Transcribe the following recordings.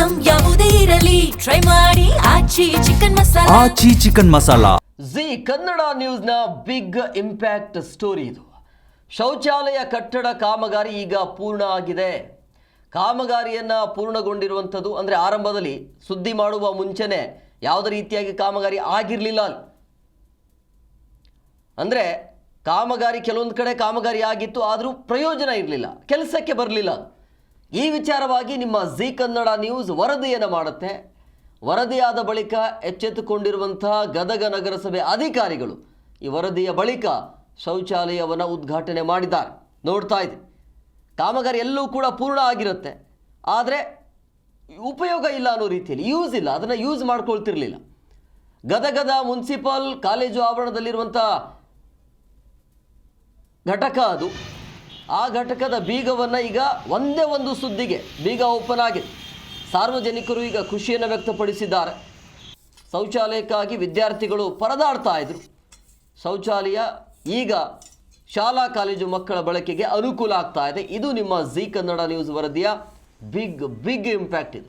Item ಯಾವುದೇ ಇರಲಿ try ಮಾಡಿ ಆಚಿ ಚಿಕನ್ ಮಸಾಲಾ. ಜಿ ಕನ್ನಡ ನ್ಯೂಸ್ನ ಬಿಗ್ ಇಂಪ್ಯಾಕ್ಟ್ ಸ್ಟೋರಿ ಇದು. ಶೌಚಾಲಯ ಕಟ್ಟಡ ಕಾಮಗಾರಿ ಈಗ ಪೂರ್ಣ ಆಗಿದೆ. ಕಾಮಗಾರಿಯನ್ನು ಪೂರ್ಣಗೊಂಡಿರುವಂಥದ್ದು ಅಂದರೆ ಆರಂಭದಲ್ಲಿ ಸುದ್ದಿ ಮಾಡುವ ಮುಂಚೆನೇ ಯಾವುದೇ ರೀತಿಯಾಗಿ ಕಾಮಗಾರಿ ಆಗಿರಲಿಲ್ಲ. ಅಂದರೆ ಕಾಮಗಾರಿ ಕೆಲವೊಂದು ಕಡೆ ಕಾಮಗಾರಿ ಆಗಿತ್ತು, ಆದರೂ ಪ್ರಯೋಜನ ಇರಲಿಲ್ಲ, ಕೆಲಸಕ್ಕೆ ಬರಲಿಲ್ಲ. ಈ ವಿಚಾರವಾಗಿ ನಿಮ್ಮ ಜಿ ಕನ್ನಡ ನ್ಯೂಸ್ ವರದಿಯನ್ನು ಮಾಡುತ್ತೆ. ವರದಿಯಾದ ಬಳಿಕ ಎಚ್ಚೆತ್ತುಕೊಂಡಿರುವಂತಹ ಗದಗ ನಗರಸಭೆ ಅಧಿಕಾರಿಗಳು ಈ ವರದಿಯ ಬಳಿಕ ಶೌಚಾಲಯವನ್ನು ಉದ್ಘಾಟನೆ ಮಾಡಿದ್ದಾರೆ. ನೋಡ್ತಾ ಇದೆ, ಕಾಮಗಾರಿ ಎಲ್ಲೂ ಕೂಡ ಪೂರ್ಣ ಆಗಿರುತ್ತೆ, ಆದರೆ ಉಪಯೋಗ ಇಲ್ಲ ಅನ್ನೋ ರೀತಿಯಲ್ಲಿ, ಯೂಸ್ ಇಲ್ಲ, ಅದನ್ನು ಯೂಸ್ ಮಾಡ್ಕೊಳ್ತಿರ್ಲಿಲ್ಲ. ಗದಗದ ಮುನ್ಸಿಪಲ್ ಕಾಲೇಜು ಆವರಣದಲ್ಲಿರುವಂಥ ಘಟಕ ಅದು. ಆ ಘಟಕದ ಬೀಗವನ್ನು ಈಗ ಒಂದೇ ಒಂದು ಸುದ್ದಿಗೆ ಬೀಗ ಓಪನ್ ಆಗಿದೆ. ಸಾರ್ವಜನಿಕರು ಈಗ ಖುಷಿಯನ್ನು ವ್ಯಕ್ತಪಡಿಸಿದ್ದಾರೆ. ಶೌಚಾಲಯಕ್ಕಾಗಿ ವಿದ್ಯಾರ್ಥಿಗಳು ಪರದಾಡ್ತಾ ಇದ್ರು. ಶೌಚಾಲಯ ಈಗ ಶಾಲಾ ಕಾಲೇಜು ಮಕ್ಕಳ ಬಳಕೆಗೆ ಅನುಕೂಲ ಆಗ್ತಾ ಇದೆ. ಇದು ನಿಮ್ಮ ಜಿ ಕನ್ನಡ ನ್ಯೂಸ್ ವರದಿಯ ಬಿಗ್ ಇಂಪ್ಯಾಕ್ಟ್ ಇದು.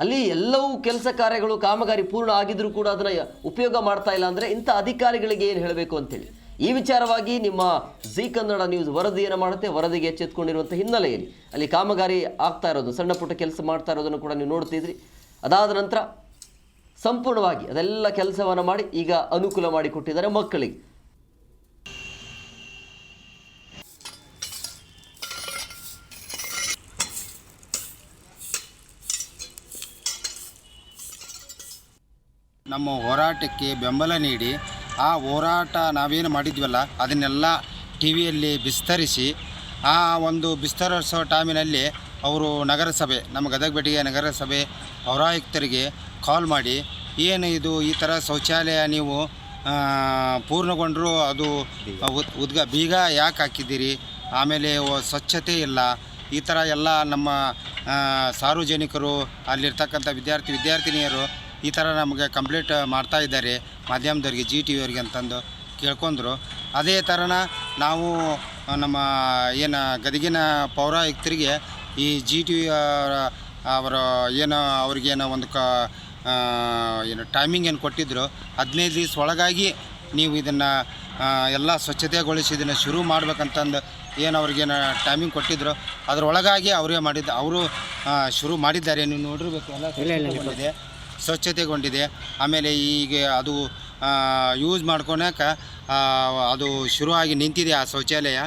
ಅಲ್ಲಿ ಎಲ್ಲವೂ ಕೆಲಸ ಕಾರ್ಯಗಳು ಕಾಮಗಾರಿ ಪೂರ್ಣ ಆಗಿದ್ರೂ ಕೂಡ ಅದನ್ನು ಉಪಯೋಗ ಮಾಡ್ತಾ ಇಲ್ಲ ಅಂದರೆ ಇಂಥ ಅಧಿಕಾರಿಗಳಿಗೆ ಏನು ಹೇಳಬೇಕು ಅಂತೇಳಿ ಈ ವಿಚಾರವಾಗಿ ನಿಮ್ಮ ಜಿ ಕನ್ನಡ ನ್ಯೂಸ್ ವರದಿಯನ್ನು ಮಾಡುತ್ತೆ. ವರದಿಗೆ ಎಚ್ಚೆತ್ತುಕೊಂಡಿರುವಂಥ ಹಿನ್ನೆಲೆಯಲ್ಲಿ ಅಲ್ಲಿ ಕಾಮಗಾರಿ ಆಗ್ತಾ ಇರೋದು, ಸಣ್ಣ ಪುಟ್ಟ ಕೆಲಸ ಮಾಡ್ತಾ ಇರೋದನ್ನು ಕೂಡ ನೀವು ನೋಡ್ತಿದ್ರಿ. ಅದಾದ ನಂತರ ಸಂಪೂರ್ಣವಾಗಿ ಅದೆಲ್ಲ ಕೆಲಸವನ್ನು ಮಾಡಿ ಈಗ ಅನುಕೂಲ ಮಾಡಿಕೊಟ್ಟಿದ್ದಾರೆ ಮಕ್ಕಳಿಗೆ. ನಮ್ಮ ಹೋರಾಟಕ್ಕೆ ಬೆಂಬಲ ನೀಡಿ ಆ ಹೋರಾಟ ನಾವೇನು ಮಾಡಿದ್ವಲ್ಲ ಅದನ್ನೆಲ್ಲ ಟಿ ವಿಯಲ್ಲಿ ವಿಸ್ತರಿಸಿ ಆ ಒಂದು ವಿಸ್ತರಿಸೋ ಟೈಮಿನಲ್ಲಿ ಅವರು ನಗರಸಭೆ, ನಮ್ಮ ಗದಗ ಬೆಟ್ಟಿಗೆ ನಗರಸಭೆ ಪೌರಾಯುಕ್ತರಿಗೆ ಕಾಲ್ ಮಾಡಿ, ಏನು ಇದು ಈ ಥರ ಶೌಚಾಲಯ ನೀವು ಪೂರ್ಣಗೊಂಡರೂ ಅದು ಬೀಗ ಯಾಕೆ ಹಾಕಿದ್ದೀರಿ, ಆಮೇಲೆ ಸ್ವಚ್ಛತೆ ಇಲ್ಲ, ಈ ಥರ ಎಲ್ಲ ನಮ್ಮ ಸಾರ್ವಜನಿಕರು ಅಲ್ಲಿರ್ತಕ್ಕಂಥ ವಿದ್ಯಾರ್ಥಿನಿಯರು ಈ ಥರ ನಮಗೆ ಕಂಪ್ಲೇಂಟ್ ಮಾಡ್ತಾ ಇದ್ದಾರೆ ಮಾಧ್ಯಮದವ್ರಿಗೆ, ಜಿ ಟಿ ವಿಯವರಿಗೆ ಅಂತಂದು ಕೇಳ್ಕೊಂಡ್ರು. ಅದೇ ಥರನ ನಾವು ನಮ್ಮ ಏನು ಗದಗಿನ ಪೌರಾಯುಕ್ತರಿಗೆ ಈ ಜಿ ಟಿ ವಿ ಅವರ ಏನು ಅವ್ರಿಗೇನೋ ಒಂದು ಏನು ಟೈಮಿಂಗ್ ಏನು ಕೊಟ್ಟಿದ್ದರು, 15 ದಿವಸ ಒಳಗಾಗಿ ನೀವು ಇದನ್ನು ಎಲ್ಲ ಸ್ವಚ್ಛತೆಗೊಳಿಸಿ ಇದನ್ನು ಶುರು ಮಾಡ್ಬೇಕಂತಂದು ಏನು ಅವ್ರಿಗೇನು ಟೈಮಿಂಗ್ ಕೊಟ್ಟಿದ್ರು ಅದರೊಳಗಾಗಿ ಅವರು ಶುರು ಮಾಡಿದ್ದಾರೆ. ನೀವು ನೋಡಿರ್ಬೇಕು, ಎಲ್ಲ ಸ್ವಚ್ಛತೆಗೊಂಡಿದೆ. ಆಮೇಲೆ ಈಗ ಅದು ಯೂಸ್ ಮಾಡ್ಕೊಳಕ್ಕೆ ಅದು ಶುರುವಾಗಿ ನಿಂತಿದೆ ಆ ಶೌಚಾಲಯ.